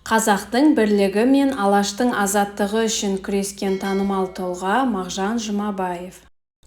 Қазақтың бірлігі мен Алаштың азаттығы үшін күрескен танымал тұлға Мағжан Жұмабаев.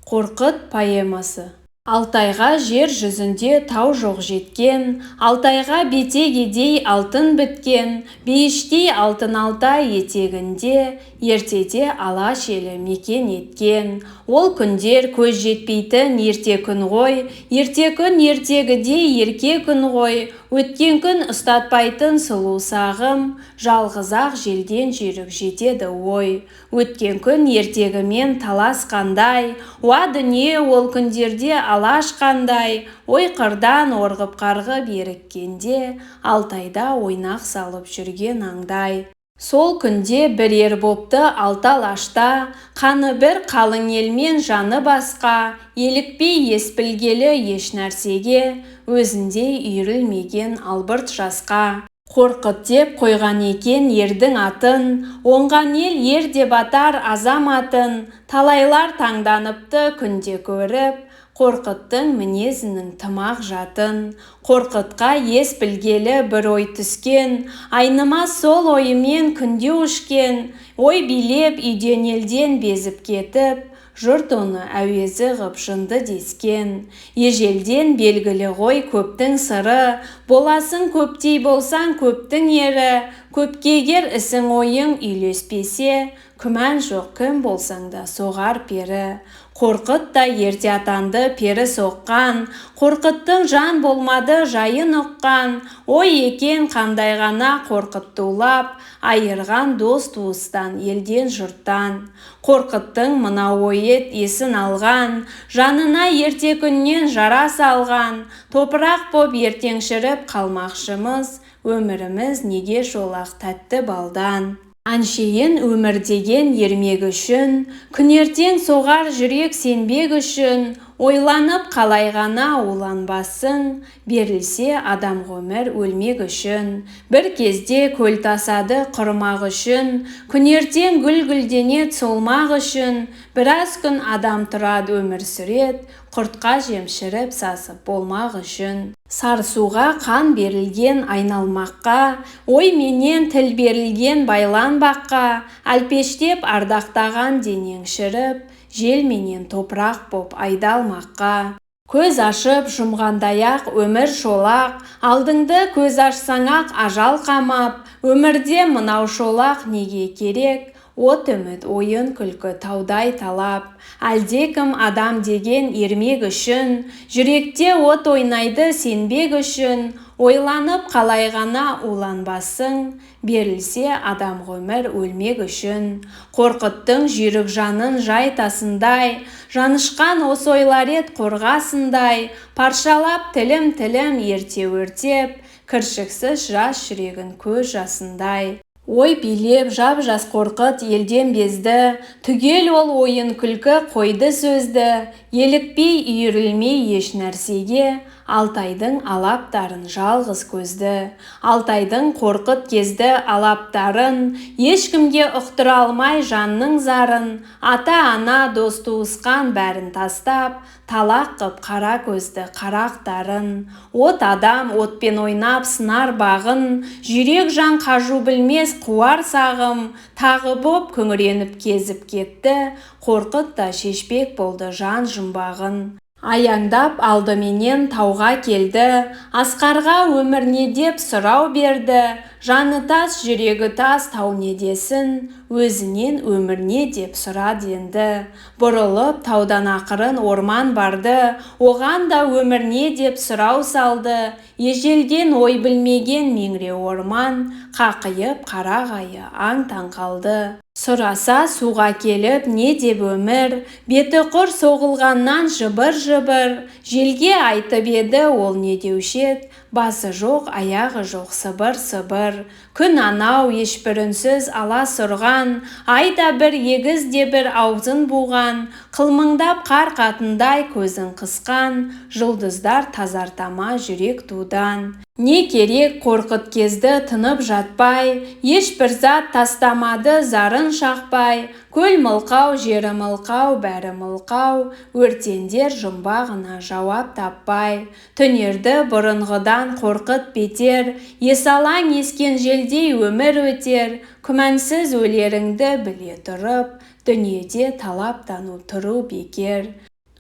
Қорқыт поэмасы. Алтайға жер жүзінде тау жоқ жеткен, Алтайға бетегедей алтын біткен, Бейіштей алтын Алтай етегінде, ертеде Алаш елі мекен еткен. Ол күндер көз жетпейтін ерте күн ғой, ерте күн ертегідей ерке күн ғой, өткен күн ұстатпайтын сұлу сағым, жалғыз-ақ желден жүйрік жетеді ой. Өткен күн ертегімен таласқандай, уа дүние ол күндерде Алаш қандай, ой қырдан орғып қарғып еріккенде, Алтайда ойнақ салып жүрген аңдай. Сол күнде бір ер бопты алты Алашта, қаны бір қалың елмен жаны басқа, елікпей ес білгелі еш нәрсеге, өзіндей үйірілмеген албырт жасқа. Қорқыт деп қойған екен ердің атын, оңған ел ер деп атар азаматын, талайлар таңданыпты күнде көріп, Қорқыттың мінезінің тымақ жатын. Қорқытқа ес білгелі бір ой түскен, айнымас сол ойымен күнде өшкен, ой билеп үйден елден безіп кетіп, жұрт оны әуезі ғып жынды дескен. Ежелден белгілі ғой көптің сыры, боласың көптей болсаң көптің ері, көпкегер ісің ойың үйлеспесе, күмән жоқ кім болсаң да соғар пері. Қорқыт та ерте атанды пері соққан, Қорқыттың жан болмады жайын ұққан, ой екен қандай ғана Қорқыт тулап, айырған дос туыстан елден жұрттан. Қорқыттың мына ойы есін алған, жанына ерте күннен жара салған, топырақ боп ертеңшіріп қалмақшымыз, өміріміз неге шолақ тәтті балдан. Әншейін өмір деген ермек үшін, күнертең соғар жүрек сенбек үшін, ойланып қалай ғана уланбасын, берілсе адам ғұмыр өлмек үшін. Бір кезде көл тасады құрмақ үшін, күнертең гүл-гүлденет солмақ үшін, біраз күн адам тұрады өмір сүрет, құртқа жемшіріп сасып болмақ үшін. Сарысуға қан берілген айналмаққа, ой менен тіл берілген байланбаққа, әлпештеп ардақтаған денең шіріп, жел менен топырақ боп айдалмаққа. Көз ашып жұмғандай-ақ өмір шолақ, алдыңды көз ашсаң-ақ ажал қамап, өмірде мынау шолақ неге керек, от үміт ойын күлкі таудай талап. Әлдекім адам деген ермек үшін, жүректе от ойнайды сенбек үшін, ойланып қалай ғана уланбасын, берілсе адам ғұмыр өлмек үшін. Қорқыттың жүйрік жанын жай тасындай, жанышқан осы ойлар ед қорғасындай, паршалап тілім ерте өртеп, кіршіксіз жас жүрегін көз жасындай. Ой билеп жап-жас Қорқыт елден безді, түгел ол ойын күлкі қойды сөзді, елікпей үйірілмей еш нәрсеге, Алтайдың алаптарын жалғыз көзді. Алтайдың Қорқыт кезді алаптарын, ешкімге ұқтыра алмай жанның зарын, ата-ана дос туысқан бәрін тастап, талақ қып қара көзді қарақтарын. От адам отпен ойнап сынар бағын, жүрек жан қажу білмес қуар сағым, тағы боп күңіреніп кезіп кетті, Қорқыт та шешпек болды жан жұмбағын. Аяңдап алдыменен тауға келді, Асқарға өмір не деп сұрау берді, жаны тас жүрегі тас тау не десін, өзінен өмір не деп сұрады енді. Бұрылып таудан ақырын орман барды, оған да өмір не деп сұрау салды, ежелден ой білмеген меңіреу орман, қақиып қарағайы аң-таң қалды. Сұраса суға келіп не деп өмір, беті құр соғылғаннан жыбыр-жыбыр, желге айтып еді ол не деушет, басы жоқ аяғы жоқ сыбыр-сыбыр. Күн анау ешбір үнсіз алас ұрған, ай да бір егіз де бір аузын буған, қылмыңдап қар қатындай көзін қысқан, жұлдыздар тазартама жүрек тудан. Не керек қорқыт кезді тынып жатпай, ешбір зат тастамады зарын шақпай, көл мылқау, жері мылқау, бәрі мылқау, өртендер жұмбағына жауап таппай. Түнерді бұрынғыдан қорқыт бетер, есалаң ескен желдей өмір өтер, күмәнсіз өлеріңді біле тұрып, дүниеде талаптану тұру бекер.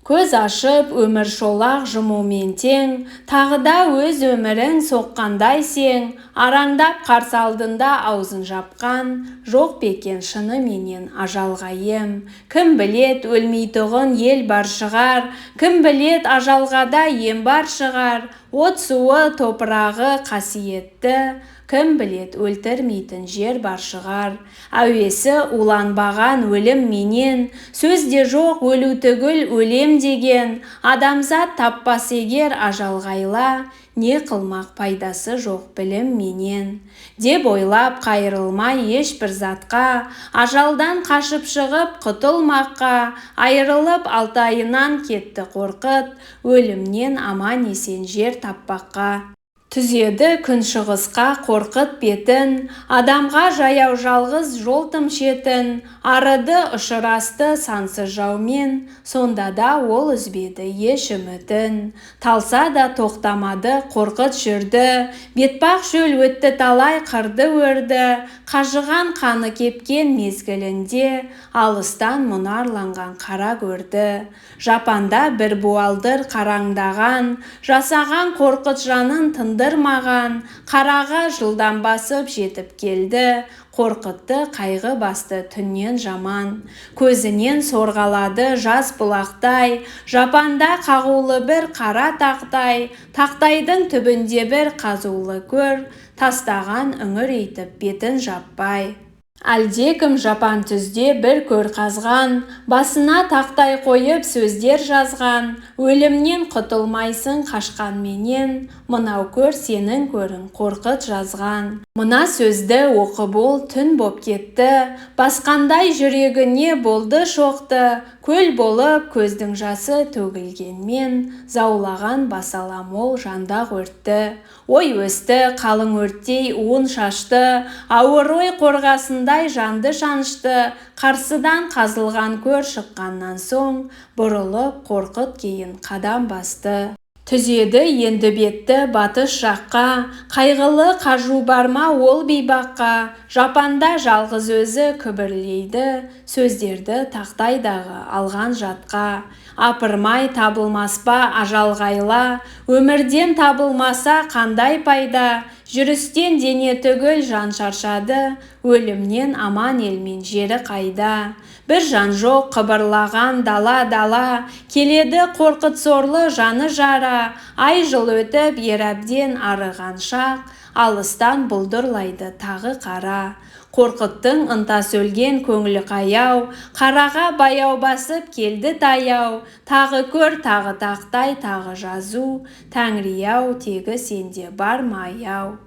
Көз ашып өмір шолақ жұмумен тең, тағыда өз өмірің соққандай сең, араңдап қарсы алдында аузын жапқан, жоқ бекен шыныменен ажалға ем. Кім білет өлмейтұғын ел бар шығар, кім білет ажалға да ем бар шығар, от суы топырағы қасиетті, кім білет өлтірмейтін жер бар шығар. Әуесі уланбаған өлім менен, сөзде жоқ өлу түгіл өлем деген, адамзат таппас егер ажалғайла, не қылмақ пайдасы жоқ білім менен. Деп ойлап қайырылмай ешбір затқа, ажалдан қашып шығып құтылмаққа, айырылып алтайынан кетті қорқыт, өлімнен аман есен жер таппаққа. Түзеді күншығысқа қорқыт бетін, адамға жаяу жалғыз жол тым шетін, арыды ұшырасты сансыз жаумен, сонда да ол үзбеді еш үмітін. Талса да тоқтамады қорқыт жүрді, бетпақ шөл өтті талай қырды өрді, қажыған қаны кепкен мезгілінде, алыстан мұнарланған қара көрді. Жапанда бір буалдыр қараңдаған, жасаған қорқыт жанын тындырмаған, қараға жылдан басып жетіп келді, қорқытты қайғы басты түннен жаман. Көзінен сорғалады жас бұлақтай, жапанда қағулы бір қара тақтай, тақтайдың түбінде бір қазулы көр, тастаған үңір етіп бетін жаппай. Әлдекім жапан түзде бір көр қазған, басына тақтай қойып сөздер жазған, өлімнен құтылмайсың қашқанменен, мынау көр сенің көрің қорқыт жазған. Мына сөзді оқып ол түн боп кетті, басқандай жүрегіне болды шоқты, көл болып көздің жасы төгілгенмен, заулаған басалам ол жандақ өртті. Ой өсті қалың өрттей уын шашты, ауыр ой қорғасындай жанды шанышты, қарсыдан қазылған көр шыққаннан соң, бұрылып қорқыт кейін қадам басты. Түзеді енді бетті батыс жаққа, қайғылы қажу барма ол бейбаққа, жапанда жалғыз өзі күбірлейді, сөздерді тақтайдағы алған жатқа. Апырмай табылмас па ажалғайла, өмірден табылмаса қандай пайда, жүрістен дене түгіл жан шаршады, өлімнен аман елмен жері қайда. Бір жан жоқ қыбырлаған дала-дала, келеді қорқыт сорлы жаны жара, ай жыл өтіп ер әбден арыған шақ, алыстан бұлдырлайды тағы қара. Қорқыттың ынтасы өлген көңілі қаяу, қараға баяу басып келді таяу, тағы көр тағы тақтай тағы жазу, тәңірияу тегі сенде бар ма аяу.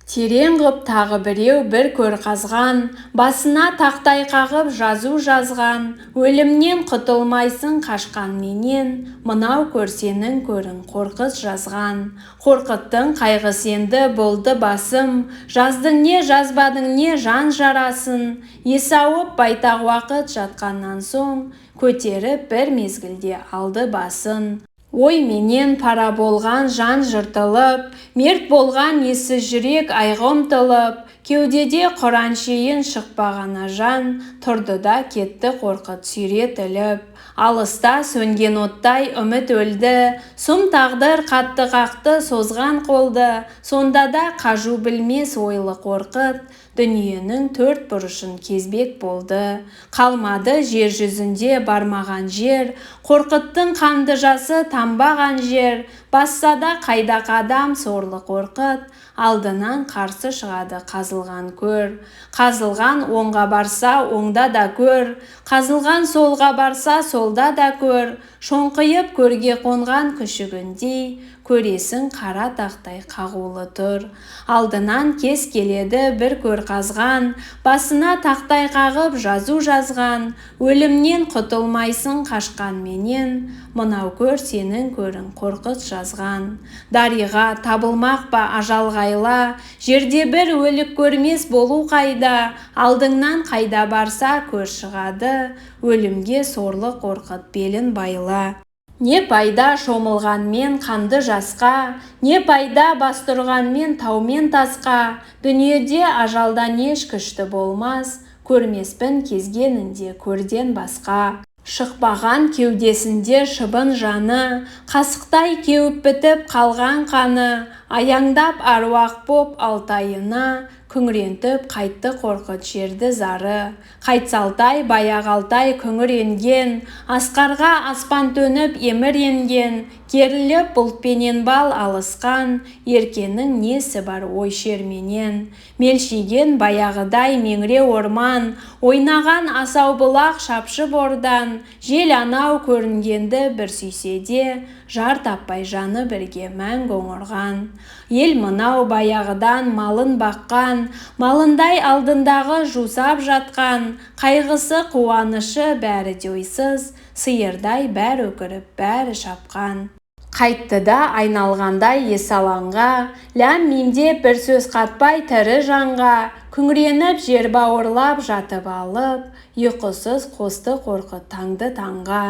Терең ғып тағы біреу бір көр қазған, басына тақтай қағып жазу жазған, өлімнен құтылмайсың қашқанменен, мынау көр сенің көрің қорқыт жазған. Қорқыттың қайғысенді болды басым, жаздың не жазбадың не жан жарасын, есауып байтақ уақыт жатқаннан соң, көтеріп бір мезгілде алды басын. Ой менен пара болған жан жыртылып, мерт болған есі жүрек айға ұмтылып, кеудеде құран шейін шықпағана жан, тұрды да кетті қорқыт сүйретіліп. Алыста сөнген оттай үміт өлді, сұм тағдыр қатты қақты созған қолды, сонда да қажу білмес ойлы қорқыт, дүниенің төрт бұрышын кезбек болды. Қалмады жер жүзінде бармаған жер, қорқыттың қанды жасы тамбаған жер, басса да қайда қадам сорлы қорқыт, алдынан қарсы шығады қазылған көр. Қазылған оңға барса оңда да көр, қазылған солға барса солда да көр, шоңқиып көрге қонған күшігіндей, көресің қара тақтай қағулы тұр. Алдынан кез келеді бір көр қазған, басына тақтай қағып жазу жазған. Өлімнен құтылмайсың қашқанменен, мынау көр сенің көрің Қорқыт жазған. Дариға табылмақ па ажалғайла, жерде бір өлік көрмес болу қайда. Алдыңнан қайда барса көр шығады, өлімге сорлы Қорқыт белін байла. Не пайда шомылғанмен қанды жасқа, не пайда бастырғанмен таумен тасқа. Дүниеде ажалдан еш күшті болмас, көрмеспін кезгенінде көрден басқа. Шықпаған кеудесінде шыбын жаны, қасықтай кеуіп бітіп қалған қаны. Аяңдап аруақ боп алтайына, күңірентіп қайтты Қорқыт жерді зары. Қайтсалтай баяғалтай күңіренген, асқарға аспан төніп еміренген. Керіліп бұлтпенен бал алысқан, еркенің несі бар ой шерменен. Мелшиген баяғыдай меңіре орман, ойнаған асау бұлақ шапшып ордан. Жел анау көрінгенді бір сүйсе де, жар таппай жаны бірге мәңгі оңырған. Ел мынау баяғыдан малын баққан, малындай алдындағы жусап жатқан. Қайғысы қуанышы бәрі де ойсыз, сиырдай бәрі өкіріп бәрі шапқан. Қайтты да айналғандай есалаңға, ләм-мимде бір сөз қатпай тірі жанға. Күңіреніп жер бауырлап жатып алып, ұйқысыз қосты Қорқыт таңды таңға.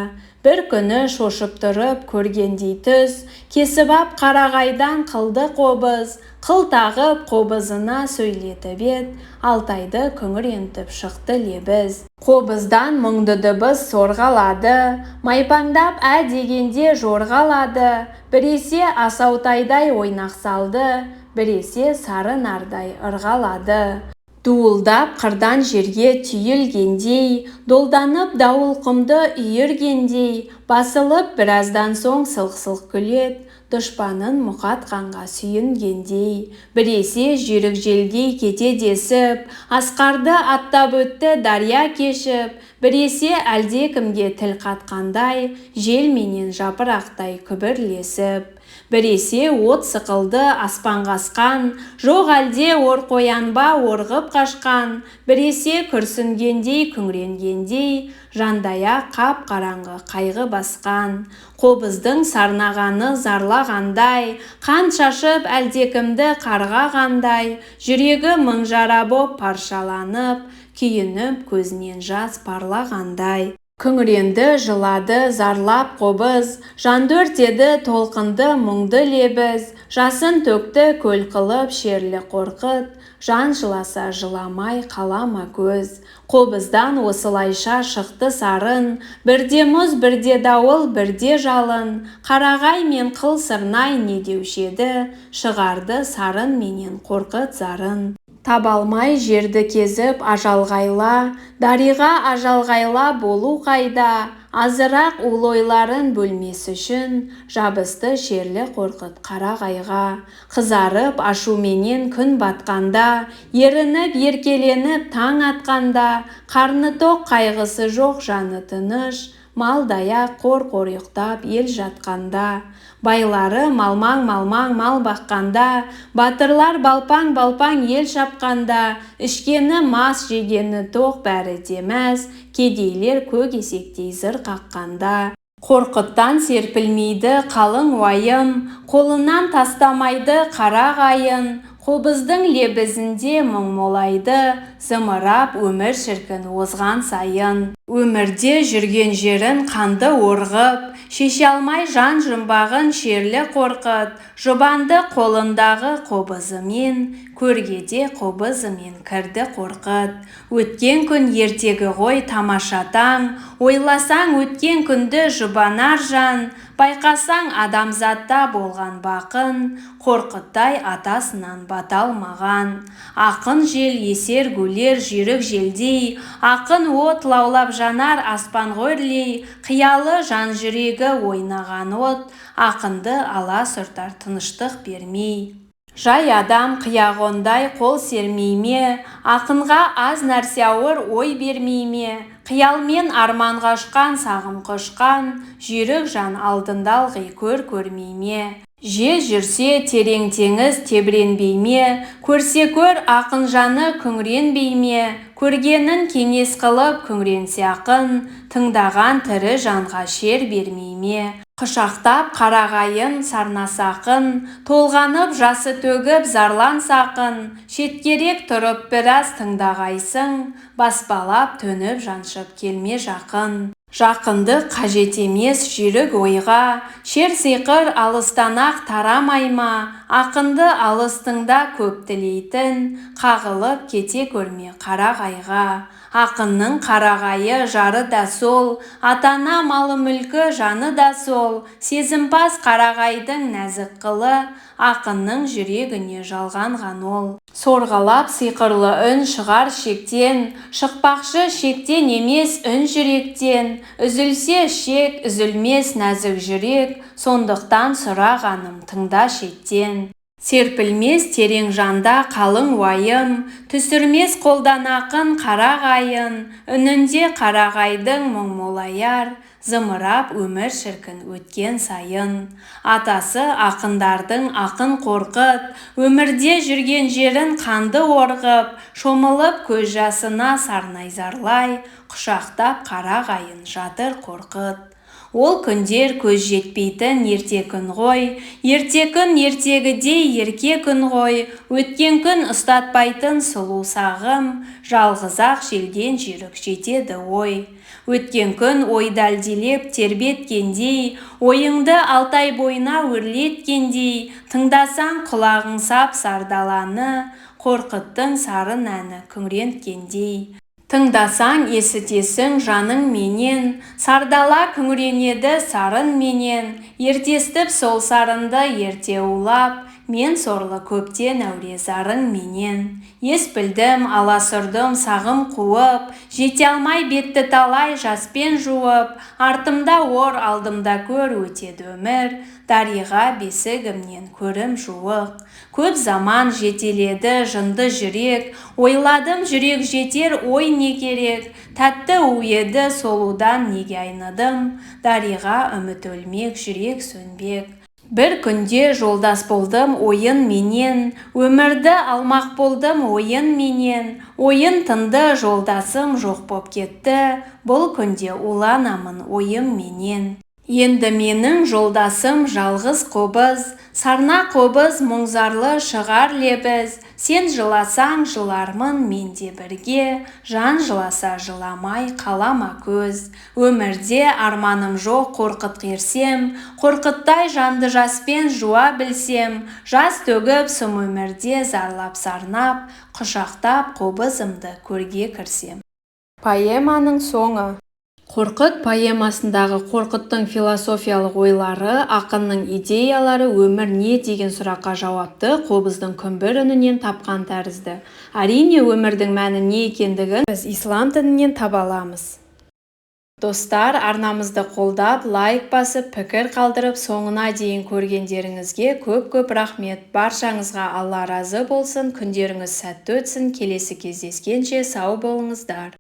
Бір күні шошып тұрып көргендей түс, кесіп ап қарағайдан қылды қобыз. Қыл тағып қобызына сөйлетіп ет, Алтайды күңірентіп шықты лебіз. Қобыздан мұңды дыбыс сорғалады, майпаңдап ә дегенде жорғалады. Біресе асаутайдай ойнақ салды, біресе сары нардай ырғалады. Дуылдап қырдан жерге түйілгендей, долданып дауыл құмды үйіргендей, басылып біраздан соң сылқ-сылқ күлет, дұшпанын мұқатқанға сүйінгендей. Біресе жүйрік желдей кете десіп, асқарды аттап өтті дария кешіп. Біресе әлдекімге тіл қатқандай, желменен жапырақтай күбірлесіп. Біресе от сықылды аспанға асқан, жоқ әлде ор қоян ба орғып қашқан. Біресе күрсінгендей күңіренгендей, жандая қап қараңғы қайғы басқан. Қобыздың сарнағаны зарлағандай, қан шашып әлдекімді қарғағандай. Жүрегі мың жара боп паршаланып, күйініп көзінен жас парлағандай. Күңіренді жылады зарлап қобыз, жанды өртеді толқынды мұңды лебіз. Жасын төкті көл қылып шерлі Қорқыт, жан жыласа жыламай қалама көз. Қобыздан осылайша шықты сарын, бірде мұз бірде дауыл бірде жалын. Қарағай мен қыл сырнай не деуші еді, шығарды сарын менен Қорқыт зарын. Табалмай жерді кезіп ажалғайла, дариға ажалғайла болу қайда. Азырақ ойларын бөлмес үшін, жабысты шерлі Қорқыт қарағайға. Қызарып ашуменен күн батқанда, ерініп еркеленіп таң атқанда. Қарны тоқ қайғысы жоқ жаны тыныш, малдая қор-қор ұйықтап ел жатқанда. Байлары малмаң-малмаң мал баққанда, батырлар балпаң-балпаң ел шапқанда. Ішкені мас жегені тоқ бәрі демәз, кедейлер көк есектей зыр қаққанда. Қорқыттан серпілмейді қалың уайым, қолынан тастамайды қарағайын. Қобыздың лебізінде мұң молайды, зымырап өмір шіркін озған сайын. Өмірде жүрген жерін қанды орғып, шеше алмай жан жұмбағын шерлі Қорқыт. Жұбанды қолындағы қобызымен, көргеде қобызымен кірді Қорқыт. Өткен күн ертегі ғой тамаша таң, ойласаң өткен күнді жұбанар жан. Байқасаң адамзатта болған бақын, Қорқыттай атасынан бата алмаған. Ақын жел есер гулер жүйрік желдей, ақын от лаулап жанар аспан ғөрлей. Қиялы жан жүрегі ойнаған от, ақынды ала сұртар тыныштық бермей. Жай адам қияғондай қол сермей ме, ақынға аз нәрсе ауыр ой бермей ме. Қиялмен арманға ұшқан сағым құшқан, жүйрік жан алдында ылғи көрмей ме. Жел жүрсе терең теңіз тебіренбей ме, көрсе көр ақын жаны күңіренбей ме, көргенін кеңес қылып күңренсе ақын, тыңдаған тірі жанға шер бермей ме. Құшақтап қарағайын сарнаса ақын, толғанып жасы төгіп зарланса ақын, шеткерек тұрып біраз тыңдағайсың, баспалап төніп жаншып келме жақын. Жақынды қажет емес жүйрік ойға, шер сиқыр алыстан-ақ тарамай ма, ақынды алыстыңда көп тілейтін, қағылып кете көрме қарағайға. Ақынның қарағайы жары да сол, атана малы-мүлкі жаны да сол, сезімпаз қарағайдың нәзік қылы, ақынның жүрегіне жалғанған ол. Сорғалап сиқырлы үн шығар шектен, шықпақшы шектен емес үн жүректен, үзілсе шек, үзілмес нәзік жүрек, сондықтан сұрағаным тыңда шеттен. Серпілмес терең жанда қалың уайым, түсірмес қолдан ақын қарағайын, үнінде қарағайдың мұң молаяр, зымырап өмір шіркін өткен сайын. Атасы ақындардың ақын Қорқыт, өмірде жүрген жерін қанды орғып, шомылып көз жасына сарнай зарлай, құшақтап қарағайын жатыр Қорқыт. Ол күндер көз жетпейтін ерте күн ғой, ерте күн ертегідей ерке күн ғой, өткен күн ұстатпайтын сұлу сағым, жалғыз-ақ желден жүйрік жетеді ой. Өткен күн ойды әлдилеп тербеткендей, ойыңды алтай бойына өрлеткендей, тыңдасаң құлағың сап сардаланы, Қорқыттың сарын әні күңренткендей. Тыңдасаң есітесің жаның менен, сардала күңренеді сарын менен, ертестіп сол сарынды ерте улап, мен сорлы көптен әуре зарың менен. Ес білдім, аласұрдым сағым қуып, жете алмай бетті талай жаспен жуып, артымда ор, алдымда көр өтеді өмір, дариға бесігімнен көрім жуық. Көп заман жетеледі жынды жүрек, ойладым жүрек жетер ой не керек, тәтті у еді солудан неге айныдым, дариға үміт өлмек, жүрек сөнбек. Бір күнде жолдас болдым ойын менен, өмірді алмақ болдым ойын менен, ойын тынды жолдасым жоқ боп кетті, бұл күнде уланамын ойым менен. Енді менің жолдасым жалғыз қобыз, сарна қобыз мұңзарлы шығар лебіз, сен жыласаң жылармын мен де бірге, жан жыласа жыламай қалама көз. Өмірде арманым жоқ Қорқыт қерсем, Қорқыттай жанды жаспен жуа білсем, жас төгіп сұм өмірде зарлап сарнап, құшақтап қобызымды көрге кірсем. Поэманың соңы. Қорқыт поэмасындағы Қорқыттың философиялық ойлары, ақынның идеялары өмір не деген сұраққа жауапты қобыздың күмбір үнінен тапқан тәрізді. Әрине өмірдің мәні не екендігін біз ислам дінінен таба аламыз. Достар, арнамызды қолдап, лайк басып, пікір қалдырып, соңына дейін көргендеріңізге көп-көп рахмет. Баршаңызға Алла разы болсын, күндеріңіз сәтті өтсін, келесі кездескенше сау болыңыздар.